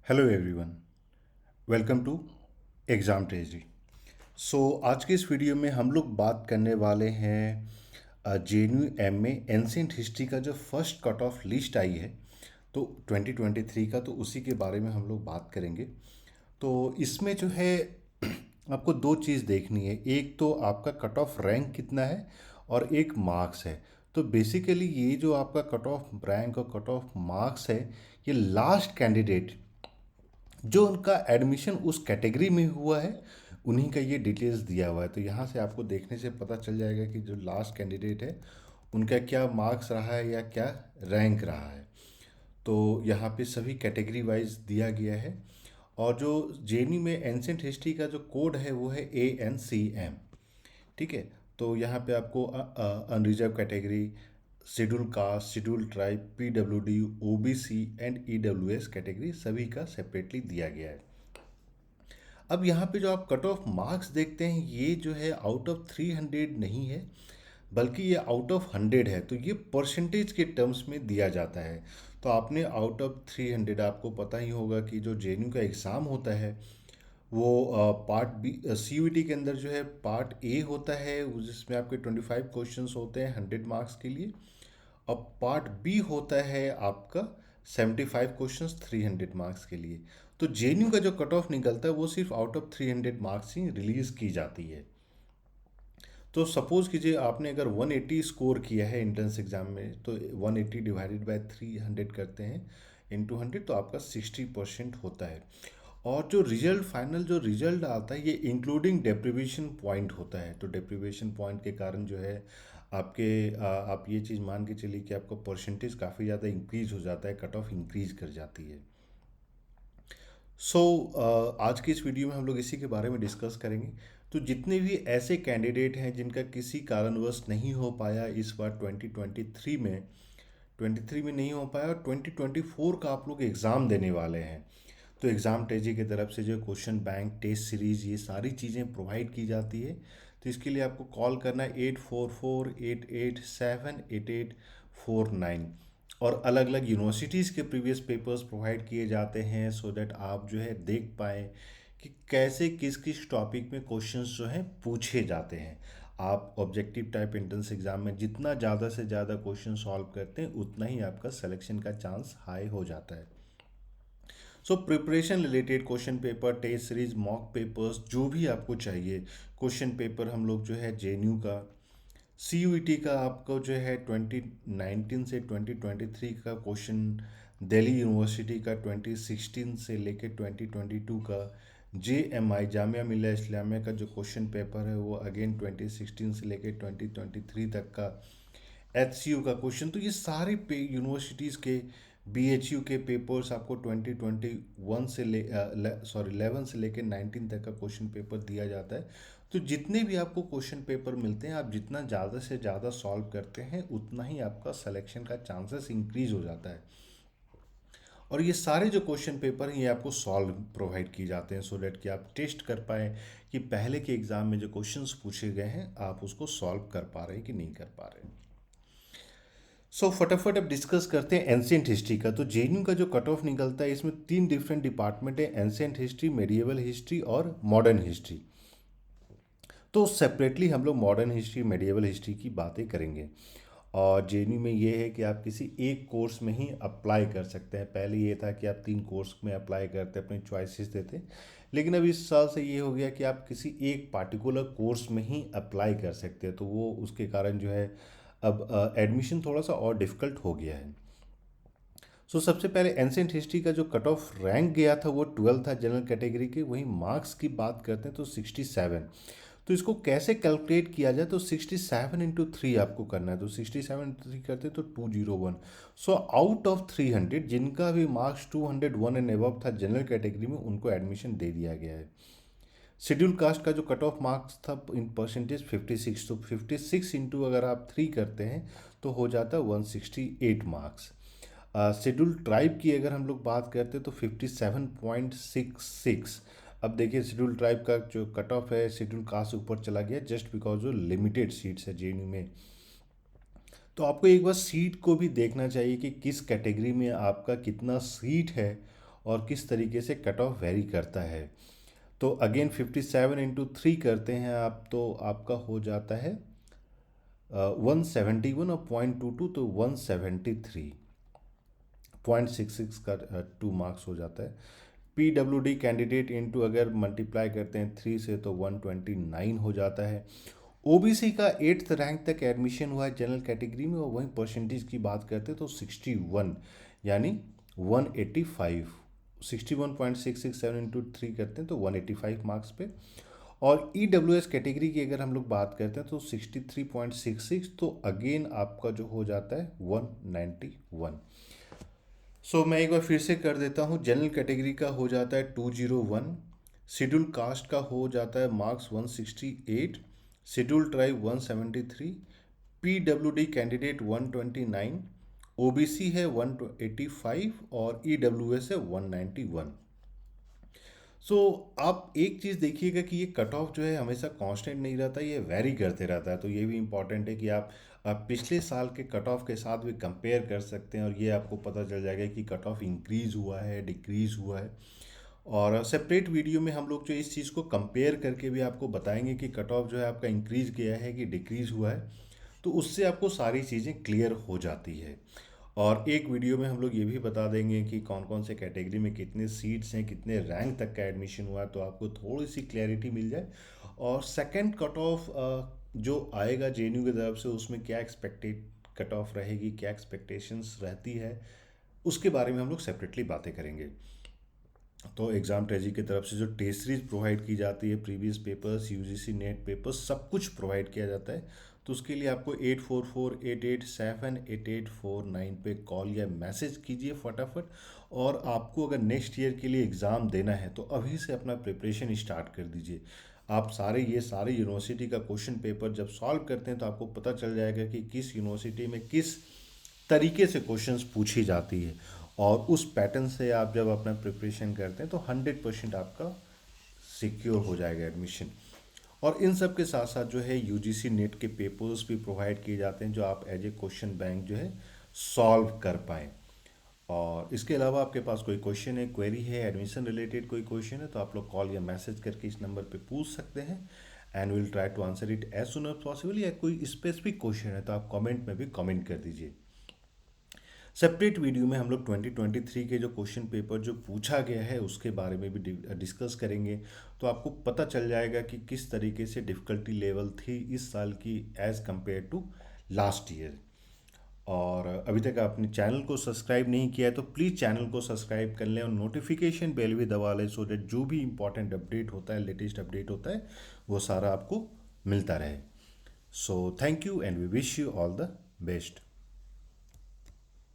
Hello everyone, welcome to exam treasury. आज के इस वीडियो में हम लोग बात करने वाले हैं JNU में एंशियंट हिस्ट्री का जो फर्स्ट कट ऑफ लिस्ट आई है तो 2023 का, तो उसी के बारे में हम लोग बात करेंगे। तो इसमें जो है आपको दो चीज़ देखनी है, एक तो आपका कट ऑफ रैंक कितना है और एक मार्क्स है। तो बेसिकली ये जो आपका कट ऑफ रैंक और कट ऑफ मार्क्स है, ये लास्ट कैंडिडेट जो उनका एडमिशन उस कैटेगरी में हुआ है उन्हीं का ये डिटेल्स दिया हुआ है। तो यहाँ से आपको देखने से पता चल जाएगा कि जो लास्ट कैंडिडेट है उनका क्या मार्क्स रहा है या क्या रैंक रहा है। तो यहाँ पे सभी कैटेगरी वाइज दिया गया है। और जो जेएनयू में एंशियंट हिस्ट्री का जो कोड है वो है ANCM। ठीक है। तो यहाँ पे आपको unreserve category, schedule caste, schedule tribe, PWD, OBC and EWS category सभी का सेपरेटली दिया गया है। अब यहाँ पे जो आप कट ऑफ मार्क्स देखते हैं ये जो है आउट ऑफ 300 नहीं है, बल्कि ये आउट ऑफ 100 है। तो ये परसेंटेज के टर्म्स में दिया जाता है। तो आपने आउट ऑफ 300, आपको पता ही होगा कि जो जेएनयू का एग्ज़ाम होता है वो पार्ट बी CUET के अंदर जो है पार्ट ए होता है, जिसमें आपके 25 क्वेश्चंस होते हैं 100 मार्क्स के लिए। अब पार्ट बी होता है आपका 75 क्वेश्चंस 300 मार्क्स के लिए। तो जेएनयू का जो कट ऑफ निकलता है वो सिर्फ out of 300 marks he release की जाती है। तो सपोज कीजिए आपने अगर 180 स्कोर किया है एंट्रेंस एग्जाम में, तो 180 डिवाइडेड बाय 300 करते हैं इंटू 100, तो आपका 60% होता है। और जो रिजल्ट, फाइनल जो रिजल्ट आता है ये इंक्लूडिंग डेप्रिवेशन पॉइंट होता है। तो डेप्रिवेशन पॉइंट के कारण जो है आपके आप ये चीज़ मान के चलिए कि आपका परसेंटेज काफ़ी ज़्यादा इंक्रीज हो जाता है, कट ऑफ इंक्रीज कर जाती है। आज की इस वीडियो में हम लोग इसी के बारे में डिस्कस करेंगे। तो जितने भी ऐसे कैंडिडेट हैं जिनका किसी कारणवश नहीं हो पाया इस बार 2023 में नहीं हो पाया और 2024 का आप लोग एग्ज़ाम देने वाले हैं, तो एग्ज़ाम टेजी की तरफ से जो क्वेश्चन बैंक, टेस्ट सीरीज़, ये सारी चीज़ें प्रोवाइड की जाती है। तो इसके लिए आपको कॉल करना है 8448878849। और अलग अलग यूनिवर्सिटीज़ के प्रीवियस पेपर्स प्रोवाइड किए जाते हैं, सो दैट आप जो है देख पाएँ कि कैसे किस किस टॉपिक में क्वेश्चंस जो हैं पूछे जाते हैं। आप ऑब्जेक्टिव टाइप एंट्रेंस एग्जाम में जितना ज़्यादा से ज़्यादा क्वेश्चन सॉल्व करते हैं उतना ही आपका सिलेक्शन का चांस हाई हो जाता है। Preparation related question paper, test series, mock papers, जो भी आपको चाहिए क्वेश्चन पेपर, हम लोग जो है जेएनयू का, CUET का आपको जो है 2019 से 2023 का क्वेश्चन, दिल्ली यूनिवर्सिटी का 2016 से लेके 2022 का, JMI जामिया मिल्लिया इस्लामिया का जो क्वेश्चन पेपर है वो अगेन 2016 से लेके 2023 तक का, HCU का क्वेश्चन। तो ये सारे पे यूनिवर्सिटीज़ के, BHU के पेपर्स आपको 2021 से 11 से लेकर 19 तक का क्वेश्चन पेपर दिया जाता है। तो जितने भी आपको क्वेश्चन पेपर मिलते हैं, आप जितना ज़्यादा से ज़्यादा सॉल्व करते हैं उतना ही आपका सिलेक्शन का चांसेस इंक्रीज हो जाता है। और ये सारे जो क्वेश्चन पेपर हैं ये आपको सॉल्व प्रोवाइड किए जाते हैं, सो डैट कि आप टेस्ट कर पाएँ कि पहले के एग्ज़ाम में जो क्वेश्चंस पूछे गए हैं आप उसको सॉल्व कर पा रहे हैं कि नहीं कर पा रहे हैं। फटाफट अब डिस्कस करते हैं एंशियंट हिस्ट्री का। तो जेएनयू का जो कट ऑफ निकलता है इसमें 3 डिफरेंट डिपार्टमेंट है, एंशियंट हिस्ट्री, मेडिएवल हिस्ट्री और मॉडर्न हिस्ट्री। तो सेपरेटली हम लोग मॉडर्न हिस्ट्री, मेडिएवल हिस्ट्री की बातें करेंगे। और जेएनयू में ये है कि आप किसी एक कोर्स में ही अप्लाई कर सकते हैं। पहले ये था कि आप 3 कोर्स में अप्लाई करते, अपने चॉइसेस देते, लेकिन अब इस साल से ये हो गया कि आप किसी एक पार्टिकुलर कोर्स में ही अप्लाई कर सकते हैं। तो वो उसके कारण जो है अब एडमिशन थोड़ा सा और डिफ़िकल्ट हो गया है। सबसे पहले एंशियंट हिस्ट्री का जो कट ऑफ रैंक गया था वो 12 था जनरल कैटेगरी के। वहीं मार्क्स की बात करते हैं तो 67। तो इसको कैसे कैलकुलेट किया जाए, तो 67 इंटू 3 आपको करना है। तो 67 इंटू 3 करते हैं तो 201। आउट ऑफ 300 जिनका भी मार्क्स 201 एंड अबव था जनरल कैटेगरी में, उनको एडमिशन दे दिया गया है। शेड्यूल कास्ट का जो कट ऑफ मार्क्स था इन परसेंटेज 56। तो 56 इंटू अगर आप 3 करते हैं तो हो जाता है 168 मार्क्स। शेड्यूल ट्राइब की अगर हम लोग बात करते हैं तो 57.66। अब देखिए शेड्यूल ट्राइब का जो कट ऑफ है शेड्यूल कास्ट से ऊपर चला गया, जस्ट बिकॉज जो लिमिटेड सीट्स है जेएनयू में। तो आपको एक बार सीट को भी देखना चाहिए कि किस कैटेगरी में आपका कितना सीट है और किस तरीके से कट ऑफ वेरी करता है। तो अगेन 57 इंटू 3 करते हैं आप, तो आपका हो जाता है 171 और 0.22, तो 173.66 का 2 मार्क्स हो जाता है। PWD कैंडिडेट इंटू अगर मल्टीप्लाई करते हैं 3 से तो 129 हो जाता है। ओबीसी का 8th रैंक तक एडमिशन हुआ है जनरल कैटेगरी में, और वहीं परसेंटेज की बात करते हैं तो 61 यानी 185, 61.667 इंटू 3 करते हैं तो 185 मार्क्स पे। और EWS कैटेगरी की अगर हम लोग बात करते हैं तो 63.66, तो अगेन आपका जो हो जाता है 191। सो मैं एक बार फिर से कर देता हूँ। जनरल कैटेगरी का हो जाता है 201, शेड्यूल कास्ट का हो जाता है marks 168, schedule tribe 173, PWD candidate 129, OBC है 185 और EWS है 191। सो आप एक चीज़ देखिएगा कि ये कट ऑफ जो है हमेशा कांस्टेंट नहीं रहता, ये वेरी करते रहता है। तो ये भी इम्पॉर्टेंट है कि आप पिछले साल के कट ऑफ के साथ भी कंपेयर कर सकते हैं, और ये आपको पता चल जाएगा कि कट ऑफ इंक्रीज़ हुआ है, डिक्रीज़ हुआ है। और सेपरेट वीडियो में हम लोग जो इस चीज़ को कंपेयर करके भी आपको बताएंगे कि कट ऑफ जो है आपका इंक्रीज़ किया है कि डिक्रीज़ हुआ है, तो उससे आपको सारी चीज़ें क्लियर हो जाती है। और एक वीडियो में हम लोग ये भी बता देंगे कि कौन कौन से कैटेगरी में कितने सीट्स हैं, कितने रैंक तक का एडमिशन हुआ है, तो आपको थोड़ी सी क्लैरिटी मिल जाए। और सेकंड कट ऑफ जो आएगा जेएनयू की तरफ से, उसमें क्या एक्सपेक्टेड कट ऑफ रहेगी, क्या एक्सपेक्टेशंस रहती है, उसके बारे में हम लोग सेपरेटली बातें करेंगे। तो एग्ज़ाम ट्रेजी की तरफ से जो टेस्ट सीरीज प्रोवाइड की जाती है, previous papers, UGC net papers, सब कुछ प्रोवाइड किया जाता है। तो उसके लिए आपको 8448878849 पे कॉल या मैसेज कीजिए फटाफट। और आपको अगर नेक्स्ट ईयर के लिए एग्ज़ाम देना है तो अभी से अपना प्रिपरेशन स्टार्ट कर दीजिए। आप सारे यूनिवर्सिटी का क्वेश्चन पेपर जब सॉल्व करते हैं तो आपको पता चल जाएगा कि किस यूनिवर्सिटी में किस तरीके से क्वेश्चंस पूछी जाती है, और उस पैटर्न से आप जब अपना प्रिपरेशन करते हैं तो 100% आपका सिक्योर हो जाएगा एडमिशन। और इन सब के साथ साथ जो है यूजीसी नेट के पेपर्स भी प्रोवाइड किए जाते हैं, जो आप एज ए क्वेश्चन बैंक जो है सॉल्व कर पाएँ। और इसके अलावा आपके पास कोई क्वेश्चन है, क्वेरी है, एडमिशन रिलेटेड कोई क्वेश्चन है, तो आप लोग कॉल या मैसेज करके इस नंबर पे पूछ सकते हैं, and will try to answer it as soon as possible. या कोई स्पेसिफिक क्वेश्चन है तो आप कमेंट में भी कमेंट कर दीजिए। सेपरेट वीडियो में हम लोग 2023 के जो क्वेश्चन पेपर जो पूछा गया है उसके बारे में भी डिस्कस करेंगे, तो आपको पता चल जाएगा कि किस तरीके से डिफ़िकल्टी लेवल थी इस साल की as compare to last year. और अभी तक आपने चैनल को सब्सक्राइब नहीं किया है तो प्लीज़ चैनल को सब्सक्राइब कर लें, और नोटिफिकेशन बेल भी दबा लें, सो दैट जो भी इंपॉर्टेंट अपडेट होता है, लेटेस्ट अपडेट होता है, वो सारा आपको मिलता रहे। So thank you and we wish you all the best.